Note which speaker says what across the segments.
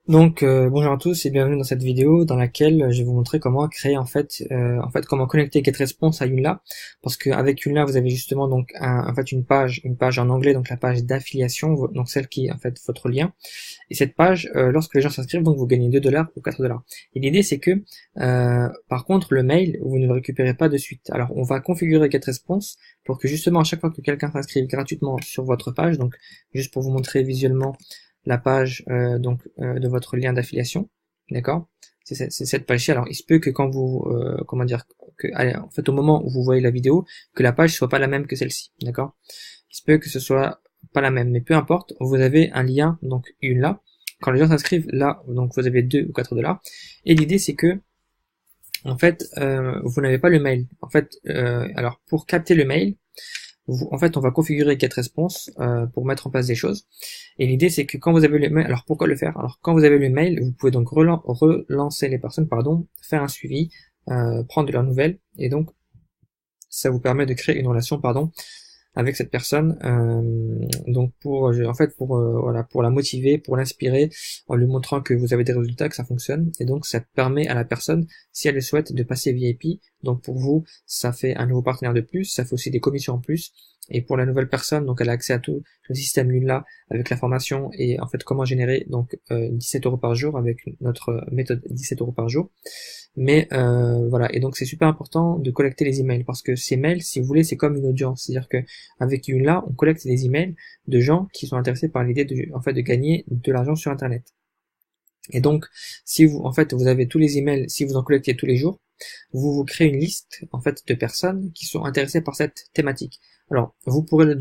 Speaker 1: Donc bonjour à tous et bienvenue dans cette vidéo dans laquelle je vais vous montrer comment créer comment connecter GetResponse à Joomla, parce qu'avec Joomla vous avez justement donc une page en anglais, donc la page d'affiliation, donc celle qui est en fait votre lien. Et cette page, lorsque les gens s'inscrivent, donc vous gagnez 2 $ ou 4 $. Et l'idée c'est que par contre le mail vous ne le récupérez pas de suite. Alors on va configurer GetResponse pour que justement à chaque fois que quelqu'un s'inscrive gratuitement sur votre page, donc juste pour vous montrer visuellement la page de votre lien d'affiliation, d'accord? C'est cette page-ci. Alors il se peut que quand vous en fait au moment où vous voyez la vidéo, que la page soit pas la même que celle-ci, d'accord? Il se peut que ce soit pas la même, mais peu importe, vous avez un lien, donc une là. Quand les gens s'inscrivent là, donc vous avez 2 ou 4 $. Et l'idée c'est que en fait vous n'avez pas le mail. En fait, alors pour capter le mail, en fait, on va configurer GetResponse pour mettre en place des choses. Et l'idée, c'est que quand vous avez le mail, alors pourquoi le faire? Alors quand vous avez le mail, vous pouvez donc relancer les personnes, faire un suivi, prendre de leurs nouvelles, et donc ça vous permet de créer une relation, avec cette personne, donc pour la motiver, pour l'inspirer, en lui montrant que vous avez des résultats, que ça fonctionne, et donc ça permet à la personne, si elle le souhaite, de passer VIP. Donc pour vous, ça fait un nouveau partenaire de plus, ça fait aussi des commissions en plus, et pour la nouvelle personne, donc elle a accès à tout le système Joomla avec la formation et en fait comment générer donc 17 € par jour avec notre méthode 17 € par jour. Mais voilà, et donc c'est super important de collecter les emails, parce que ces mails, si vous voulez, c'est comme une audience, c'est-à-dire que avec Joomla, on collecte des emails de gens qui sont intéressés par l'idée de gagner de l'argent sur Internet. Et donc, si vous avez tous les emails, si vous en collectez tous les jours, vous créez une liste de personnes qui sont intéressées par cette thématique. Alors, vous pourrez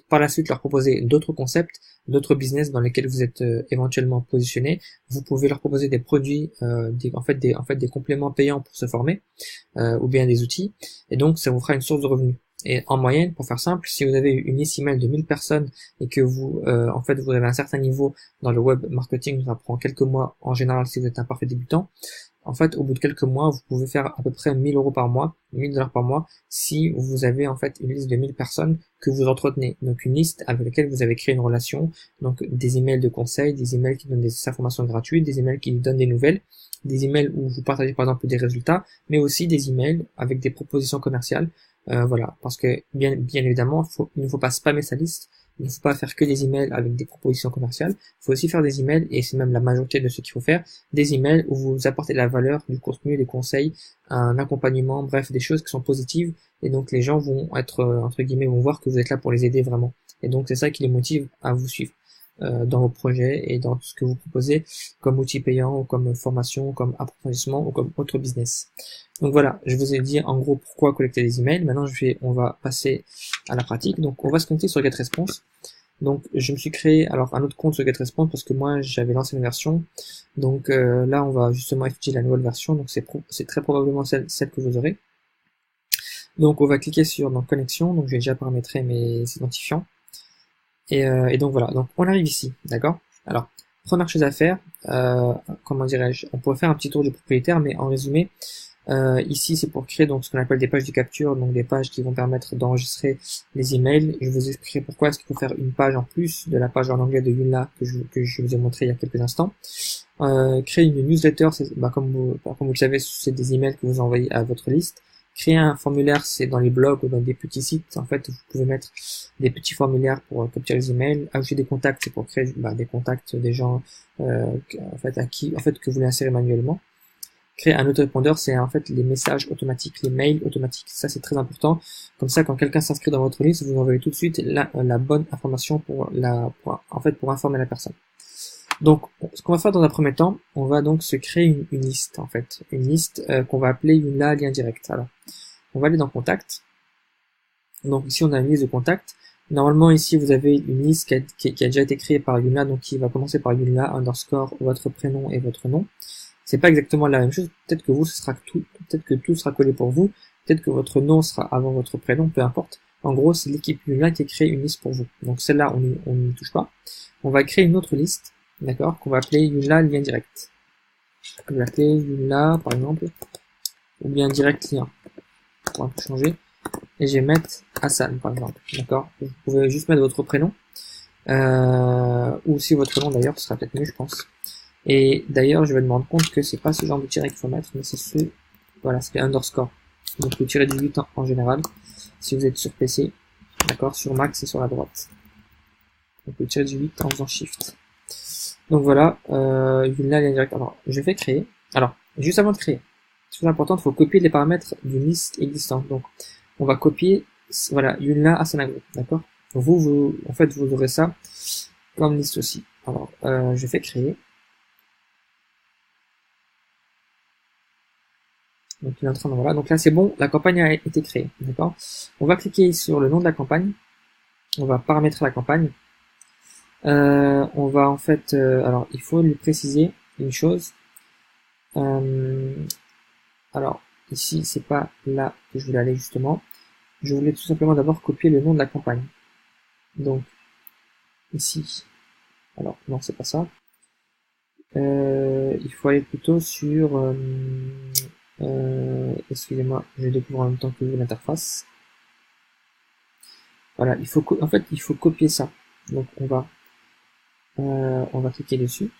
Speaker 1: par la suite leur proposer d'autres concepts, d'autres business dans lesquels vous êtes éventuellement positionné. Vous pouvez leur proposer des produits, des compléments payants pour se former, ou bien des outils, et donc ça vous fera une source de revenus. Et en moyenne, pour faire simple, si vous avez une liste email de 1000 personnes et que vous avez un certain niveau dans le web marketing, ça prend quelques mois en général si vous êtes un parfait débutant. En fait, au bout de quelques mois, vous pouvez faire à peu près 1000 € par mois, 1000 $ par mois, si vous avez une liste de 1000 personnes que vous entretenez. Donc une liste avec laquelle vous avez créé une relation, donc des emails de conseils, des emails qui donnent des informations gratuites, des emails qui donnent des nouvelles, des emails où vous partagez par exemple des résultats, mais aussi des emails avec des propositions commerciales. Voilà, parce que bien évidemment, il ne faut pas spammer sa liste. Il ne faut pas faire que des emails avec des propositions commerciales. Il faut aussi faire des emails, et c'est même la majorité de ce qu'il faut faire, des emails où vous apportez de la valeur, du contenu, des conseils, un accompagnement, bref, des choses qui sont positives. Et donc les gens vont être, entre guillemets, vont voir que vous êtes là pour les aider vraiment. Et donc c'est ça qui les motive à vous suivre dans vos projets et dans tout ce que vous proposez comme outil payant, ou comme formation, ou comme approfondissement, ou comme autre business. Donc voilà, je vous ai dit en gros pourquoi collecter des emails. Maintenant on va passer à la pratique. Donc on va se connecter sur GetResponse. Donc je me suis créé alors un autre compte sur GetResponse parce que moi j'avais lancé une version. Donc là on va justement étudier la nouvelle version. Donc c'est très probablement celle que vous aurez. Donc on va cliquer sur connexion. Donc j'ai déjà paramétré mes identifiants. Et donc voilà, donc on arrive ici, d'accord? Alors, première chose à faire, comment dirais-je, on pourrait faire un petit tour du propriétaire, mais en résumé, ici c'est pour créer donc ce qu'on appelle des pages de capture, donc des pages qui vont permettre d'enregistrer les emails. Je vous expliquerai pourquoi est-ce qu'il faut faire une page en plus de la page en anglais de Joomla que je vous ai montré il y a quelques instants. Créer une newsletter, comme vous le savez, c'est des emails que vous envoyez à votre liste. Créer un formulaire, c'est dans les blogs ou dans des petits sites. En fait, vous pouvez mettre des petits formulaires pour capturer les emails. Ajouter des contacts, c'est pour créer des contacts des gens que vous voulez insérer manuellement. Créer un autorépondeur, c'est les messages automatiques, les mails automatiques. Ça, c'est très important. Comme ça, quand quelqu'un s'inscrit dans votre liste, vous envoyez tout de suite la bonne information pour informer la personne. Donc, ce qu'on va faire dans un premier temps, on va donc se créer une liste, une liste qu'on va appeler Joomla lien direct. Alors, on va aller dans Contact. Donc ici, on a une liste de contacts. Normalement, ici, vous avez une liste qui a déjà été créée par Joomla, donc qui va commencer par Joomla _ votre prénom et votre nom. C'est pas exactement la même chose. Peut-être que peut-être que tout sera collé pour vous. Peut-être que votre nom sera avant votre prénom, peu importe. En gros, c'est l'équipe Joomla qui a créé une liste pour vous. Donc celle-là, on n'y touche pas. On va créer une autre liste. D'accord, qu'on va appeler Joomla lien direct. On va appeler Joomla, par exemple, ou bien direct lien. On va tout changer. Et je vais mettre Hassan, par exemple. D'accord, vous pouvez juste mettre votre prénom. Ou si votre nom, d'ailleurs, ce sera peut-être mieux, je pense. Et d'ailleurs, je vais me rendre compte que c'est pas ce genre de tiret qu'il faut mettre, mais c'est ce, voilà, c'est underscore. Donc le tiret du 8 en général, si vous êtes sur PC, d'accord, sur Mac c'est sur la droite. Donc le tiret du 8 en faisant Shift. Donc voilà, là, lien direct. Alors, je vais créer. Alors, juste avant de créer, c'est important, il faut copier les paramètres d'une liste existante. Donc, on va copier, voilà, Joomla Asana Group, d'accord. En fait, vous aurez ça comme liste aussi. Alors, je fais créer. Donc, il est en train de, voilà. Donc là, c'est bon, la campagne a été créée, d'accord. On va cliquer sur le nom de la campagne. On va paramétrer la campagne. On va en fait, alors, il faut lui préciser une chose. Alors, ici, c'est pas là que je voulais aller justement. Je voulais tout simplement d'abord copier le nom de la campagne. Donc, ici. Alors, non, c'est pas ça. Il faut aller plutôt sur... excusez-moi, je découvre en même temps que vous l'interface. Voilà, en fait, il faut copier ça. Donc, on va cliquer dessus.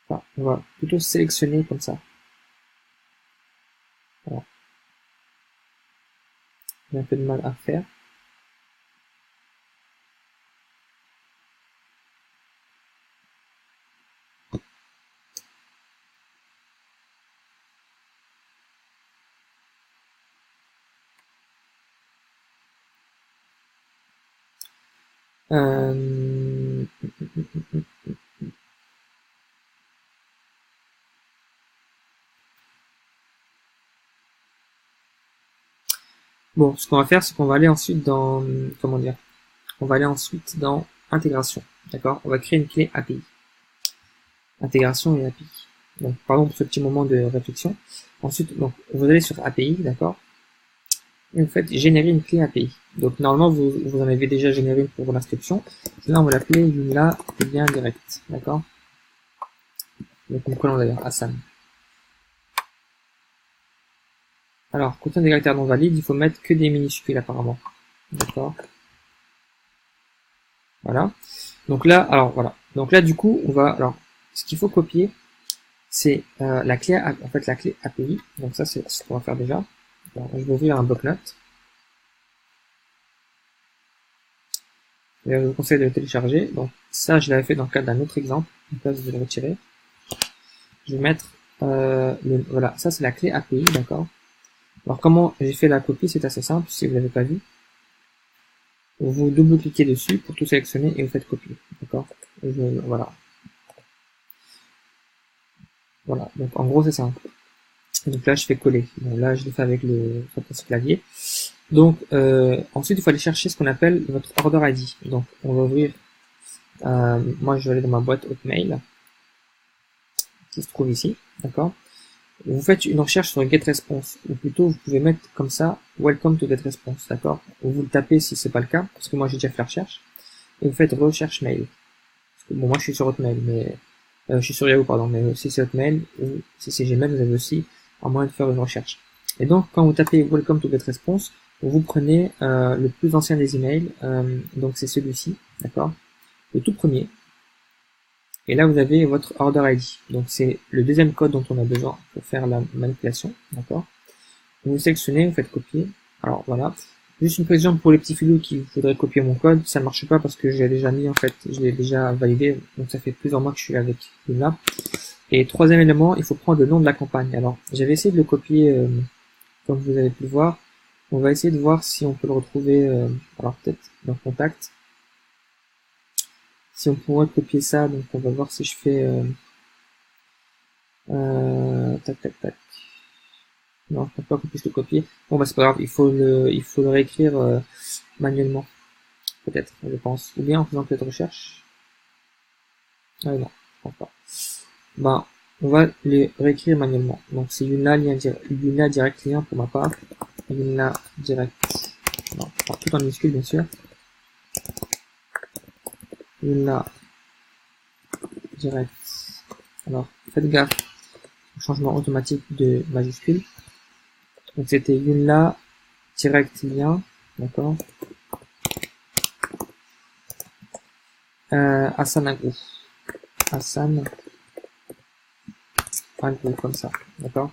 Speaker 1: Enfin, on va plutôt sélectionner comme ça. Voilà. J'ai un peu de mal à faire. Bon, ce qu'on va faire, c'est qu'on va aller ensuite dans... Comment dire? On va aller ensuite dans intégration. D'accord? On va créer une clé API. Intégration et API. Donc, pardon pour ce petit moment de réflexion. Ensuite, donc, vous allez sur API, d'accord? Et vous faites générer une clé API. Donc, normalement, vous en avez déjà généré une pour l'inscription. Là, on va l'appeler Joomla lien direct. D'accord? Donc, on prenons d'ailleurs Hassan. Alors, contient des caractères non valides, il faut mettre que des minuscules apparemment. D'accord? Voilà. Donc là, alors voilà. Donc là, du coup, alors, ce qu'il faut copier, c'est la clé, en fait, la clé API. Donc ça, c'est ce qu'on va faire déjà. Alors, je vais ouvrir un bloc-notes. Je vous conseille de le télécharger. Donc ça, je l'avais fait dans le cadre d'un autre exemple. Donc là, je vais le retirer. Je vais mettre, voilà, ça c'est la clé API, d'accord. Alors comment j'ai fait la copie, c'est assez simple, si vous l'avez pas vu. Vous double-cliquez dessus pour tout sélectionner et vous faites copier, d'accord. Voilà. Voilà, donc en gros c'est simple. Et donc là je fais coller. Donc là je le fais avec le clavier. Donc ensuite il faut aller chercher ce qu'on appelle votre order ID. Donc on va ouvrir, moi je vais aller dans ma boîte Hotmail qui se trouve ici, d'accord. Vous faites une recherche sur GetResponse, ou plutôt vous pouvez mettre comme ça Welcome to GetResponse, d'accord. Ou vous le tapez si c'est pas le cas, parce que moi j'ai déjà fait la recherche, et vous faites recherche mail. Parce que, bon, moi je suis sur Hotmail, mais je suis sur Yahoo, pardon, mais si c'est Hotmail ou si c'est Gmail, vous avez aussi un moyen de faire une recherche. Et donc quand vous tapez Welcome to GetResponse, vous prenez le plus ancien des emails, donc c'est celui-ci, d'accord, le tout premier. Et là, vous avez votre order ID. Donc, c'est le deuxième code dont on a besoin pour faire la manipulation. D'accord? Vous sélectionnez, vous faites copier. Alors, voilà. Juste une précision pour les petits filous qui voudraient copier mon code. Ça ne marche pas parce que j'ai déjà mis, en fait, je l'ai déjà validé. Donc, ça fait plusieurs mois que je suis avec là. Et troisième élément, il faut prendre le nom de la campagne. Alors, j'avais essayé de le copier, comme vous avez pu le voir. On va essayer de voir si on peut le retrouver, alors peut-être dans Contact. Si on pourrait copier ça, donc on va voir si je fais tac tac tac. Non, je pense pas qu'on puisse le copier. Bon bah c'est pas grave, il faut le réécrire manuellement, peut-être, je pense. Ou bien en faisant cette recherche. Ah non, je pense pas. Ben, on va les réécrire manuellement. Donc c'est Joomla direct lien pour ma part. Joomla direct. Non, tout en minuscule bien sûr. Joomla direct. Alors, faites gaffe au changement automatique de majuscule. Donc c'était Joomla direct lien, d'accord. Asana Group. Asana groupe comme ça, d'accord.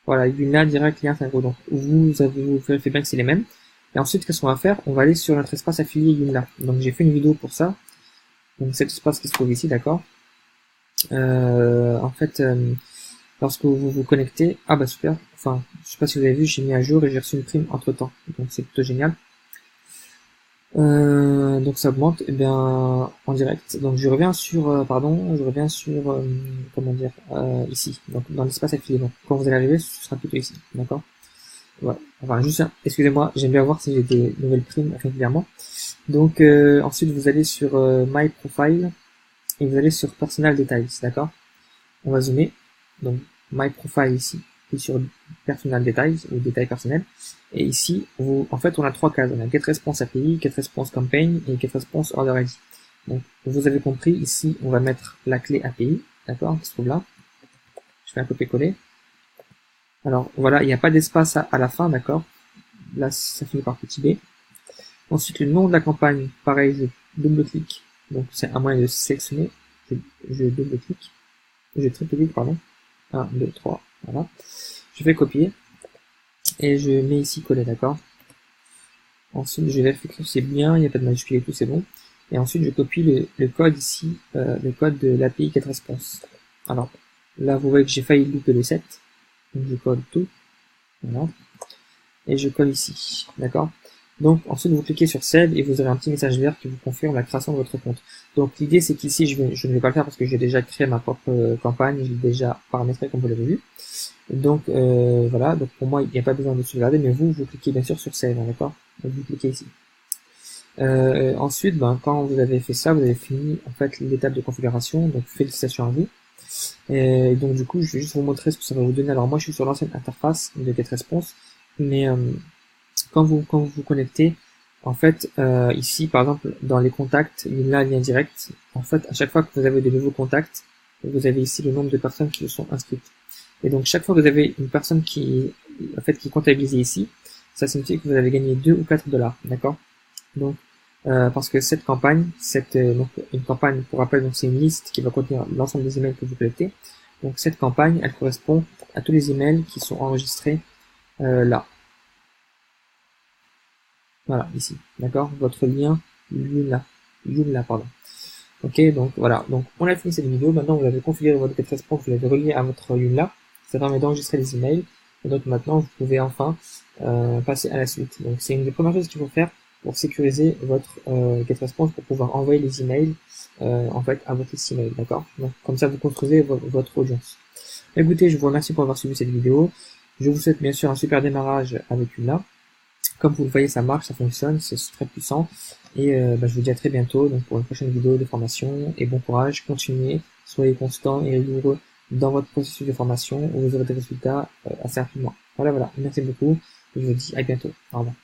Speaker 1: Voilà, Joomla, direct, lien, groupe. Donc vous vérifiez bien que c'est les mêmes. Et ensuite, qu'est-ce qu'on va faire? On va aller sur notre espace affilié Joomla. Donc j'ai fait une vidéo pour ça. Donc cet espace qui se trouve ici, d'accord. En fait, lorsque vous vous connectez, ah bah super, enfin, je sais pas si vous avez vu, j'ai mis à jour et j'ai reçu une prime entre temps, donc c'est plutôt génial. Donc ça augmente, et bien en direct. Donc je reviens sur, comment dire, ici, donc dans l'espace affilié. Donc quand vous allez arriver, ce sera plutôt ici, d'accord. Voilà. Enfin juste, excusez-moi, j'aime bien voir si j'ai des nouvelles primes régulièrement. Donc ensuite vous allez sur My Profile et vous allez sur Personal Details, d'accord. On va zoomer. Donc, My Profile ici, et sur Personal Details, ou détails personnels. Et ici, en fait, on a trois cases. On a Get Response API, Get Response Campaign et Get Response Order ID. Donc, vous avez compris, ici, on va mettre la clé API, d'accord, qui se trouve là. Je fais un copier-coller. Alors, voilà, il n'y a pas d'espace à la fin, d'accord. Là, ça finit par petit b. Ensuite, le nom de la campagne, pareil, je double-clique. Donc, c'est un moyen de sélectionner. Je double-clique. Je triple-clique, pardon. 1, 2, 3, voilà. Je fais copier et je mets ici coller, d'accord. Ensuite, je vérifie que c'est bien, il n'y a pas de majuscule et tout, c'est bon. Et ensuite, je copie le code ici, le code de l'API GetResponse. Alors, là, vous voyez que j'ai failli louper le 7. Donc, je colle tout. Voilà. Et je colle ici, d'accord. Donc, ensuite, vous cliquez sur Save et vous aurez un petit message vert qui vous confirme la création de votre compte. Donc, l'idée, c'est qu'ici, je ne vais pas le faire parce que j'ai déjà créé ma propre campagne, je l'ai déjà paramétré comme vous l'avez vu. Donc, voilà. Donc, pour moi, il n'y a pas besoin de sauvegarder, mais vous cliquez bien sûr sur Save, hein, d'accord. Donc, vous cliquez ici. Ensuite, quand vous avez fait ça, vous avez fini, en fait, l'étape de configuration. Donc, félicitations à vous. Et donc, du coup, je vais juste vous montrer ce que ça va vous donner. Alors, moi, je suis sur l'ancienne interface de GetResponse, mais quand vous vous connectez, en fait, ici, par exemple, dans les contacts, il y a un lien direct. En fait, à chaque fois que vous avez de nouveaux contacts, vous avez ici le nombre de personnes qui sont inscrites. Et donc, chaque fois que vous avez une personne qui est comptabilisée ici, ça signifie que vous avez gagné 2 ou 4 $, d'accord? Donc, parce que cette campagne, donc une campagne, pour rappel, donc c'est une liste qui va contenir l'ensemble des emails que vous collectez. Donc, cette campagne, elle correspond à tous les emails qui sont enregistrés là. Voilà, ici, d'accord. Votre lien Joomla, pardon. Ok, donc voilà. Donc, on a fini cette vidéo. Maintenant, vous avez configuré votre GetResponse, vous l'avez relié à votre Joomla. Ça permet d'enregistrer les emails. Et donc maintenant, vous pouvez enfin passer à la suite. Donc, c'est une des premières choses qu'il faut faire pour sécuriser votre GetResponse, pour pouvoir envoyer les emails en fait à votre liste email, d'accord. Donc, comme ça, vous construisez votre audience. Écoutez, je vous remercie pour avoir suivi cette vidéo. Je vous souhaite bien sûr un super démarrage avec Joomla. Comme vous le voyez, ça marche, ça fonctionne, c'est très puissant. Et je vous dis à très bientôt donc pour une prochaine vidéo de formation. Et bon courage, continuez, soyez constant et rigoureux dans votre processus de formation où vous aurez des résultats assez rapidement. Voilà, merci beaucoup. Je vous dis à bientôt. Au revoir.